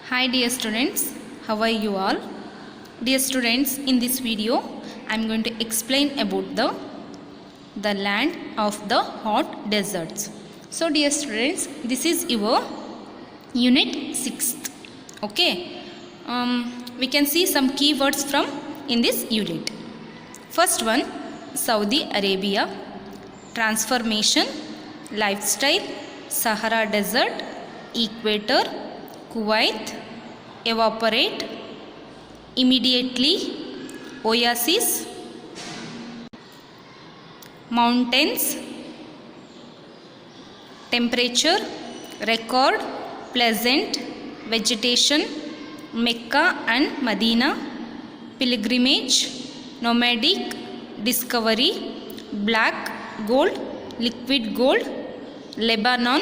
Hi dear students, how are you all? Dear students, in this video I am going to explain about the land of the hot deserts. So dear students, this is your unit 6th. Okay, we can see some keywords from in this unit. First one, Saudi Arabia, transformation, lifestyle, Sahara Desert, equator, Kuwait, evaporate, immediately, oasis, mountains, temperature, record, pleasant, vegetation, Mecca and Medina, pilgrimage, nomadic, discovery, black gold, liquid gold, Lebanon,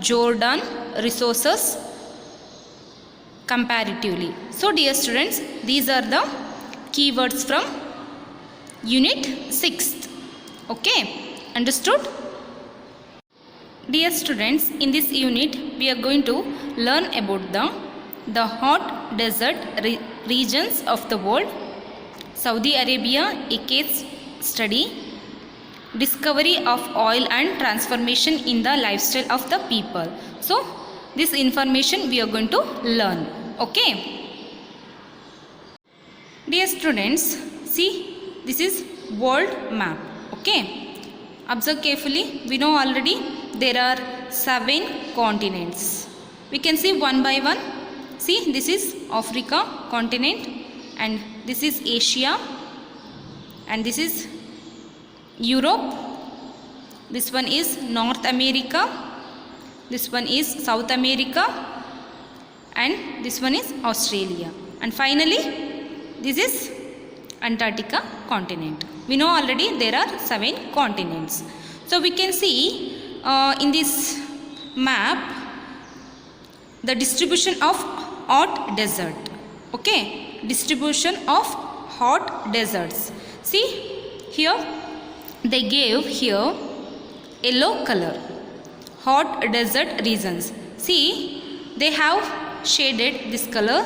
Jordan, resources, comparatively. So dear students, these are the keywords from unit 6th. Okay, understood? Dear students, in this unit we are going to learn about the hot desert regions of the world, Saudi Arabia, a case study, discovery of oil and transformation in the lifestyle of the people. So this information we are going to learn. Okay, dear students, see, this is world map. Okay, observe carefully. We know already there are 7 continents. We can see one by one. See, this is Africa continent, and this is Asia, and this is Europe, this one is North America, this one is South America, and this one is Australia, and finally this is Antarctica continent. We know already there are 7 continents. So we can see in this map the distribution of hot desert. Okay, distribution of hot deserts. See here they gave here yellow color, hot desert regions. See, they have shaded this color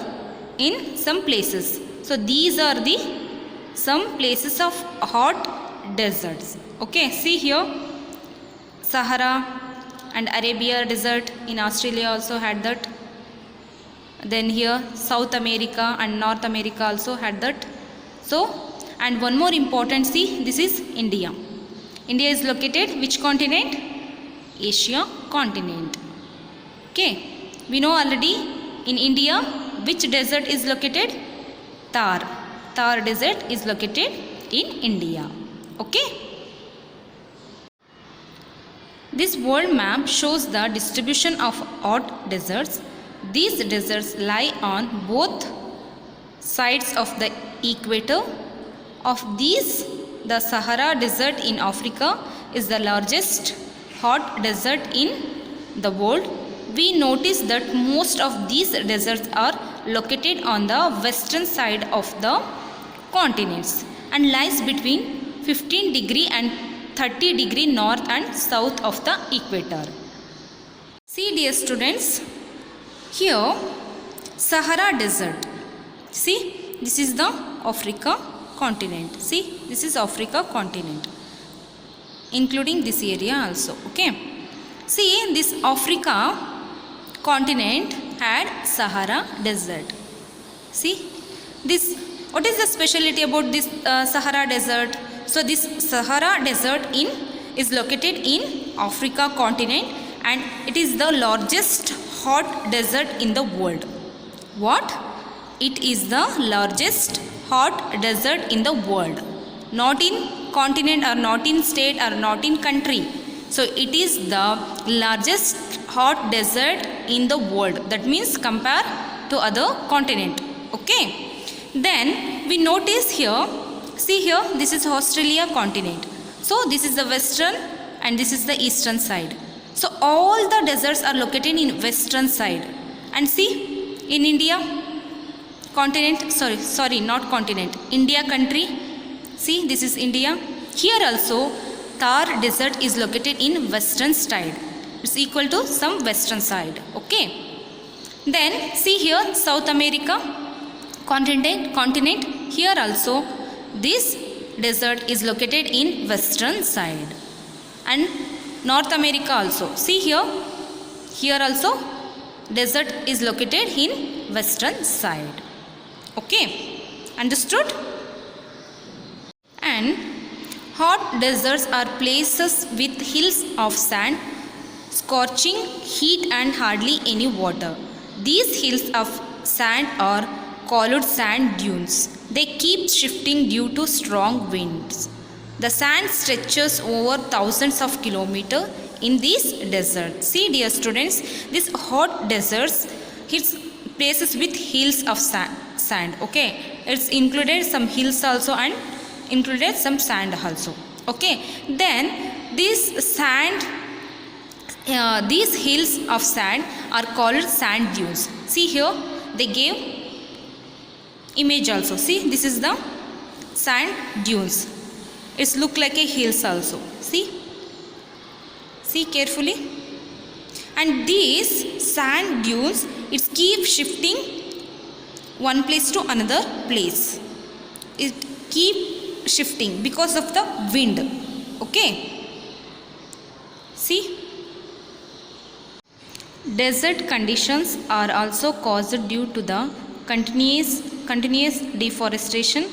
in some places. So these are the some places of hot deserts. Okay, see here Sahara and Arabia desert. In Australia also had that. Then here South America and North America also had that. So, and one more important, see, this is India. India is located which continent? Asia continent. Okay, we know already in India which desert is located? Thar. Thar desert is located in India. Okay. This world map shows the distribution of hot deserts. These deserts lie on both sides of the equator. Of these, the Sahara Desert in Africa is the largest hot desert in the world. We notice that most of these deserts are located on the western side of the continents and lies between 15 degree and 30 degree north and south of the equator. See dear students, here Sahara Desert. See, this is the Africa continent. See, this is Africa continent, including this area also. Okay, see, this Africa continent had Sahara Desert. See, this, what is the specialty about this Sahara Desert? So this Sahara Desert is located in Africa continent, and it is the largest hot desert in the world. What? It is the largest hot desert in the world, not in continent or not in state or not in country. So it is the largest hot desert in the world. That means compare to other continent. Okay. Then we notice here, see here, this is Australia continent. So this is the western and this is the eastern side. So all the deserts are located in western side. And see, in India, continent, sorry, not continent, India country. See, this is India. Here also Thar desert is located in western side. It's equal to some western side. Okay. Then see here South America continent. Here also this desert is located in western side. And North America also. See here also desert is located in western side. Okay, understood? And hot deserts are places with hills of sand, scorching heat and hardly any water. These hills of sand are called sand dunes. They keep shifting due to strong winds. The sand stretches over thousands of kilometers in these deserts. See, dear students, these hot deserts, it's places with hills of sand. Okay, it's included some hills also and included some sand also. Okay, then this sand, these hills of sand are called sand dunes. See here, they gave image also. See, this is the sand dunes. It's look like a hills also. See carefully. And these sand dunes, it keep shifting one place to another place. It keep shifting because of the wind. Okay. See, desert conditions are also caused due to the continuous deforestation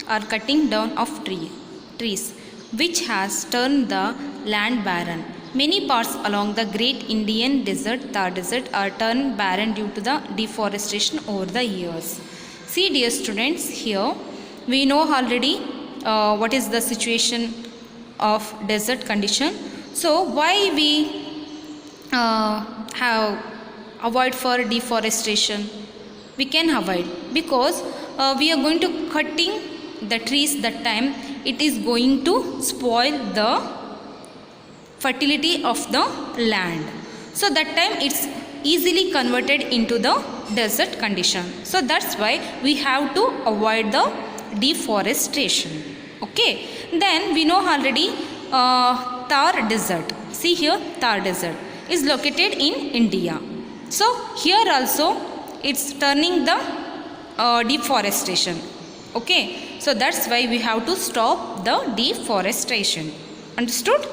or cutting down of trees, which has turned the land barren. Many parts along the Great Indian Desert, Thar Desert, are turned barren due to the deforestation over the years. See, dear students, here we know already what is the situation of desert condition. So why we have avoid for deforestation? We can avoid because we are going to cutting the trees. That time it is going to spoil the fertility of the land. So that time it's easily converted into the desert condition. So that's why we have to avoid the deforestation. Okay, then we know already Thar desert. See here, Thar desert is located in India. So here also it's turning the deforestation. Okay, so that's why we have to stop the deforestation. Understood?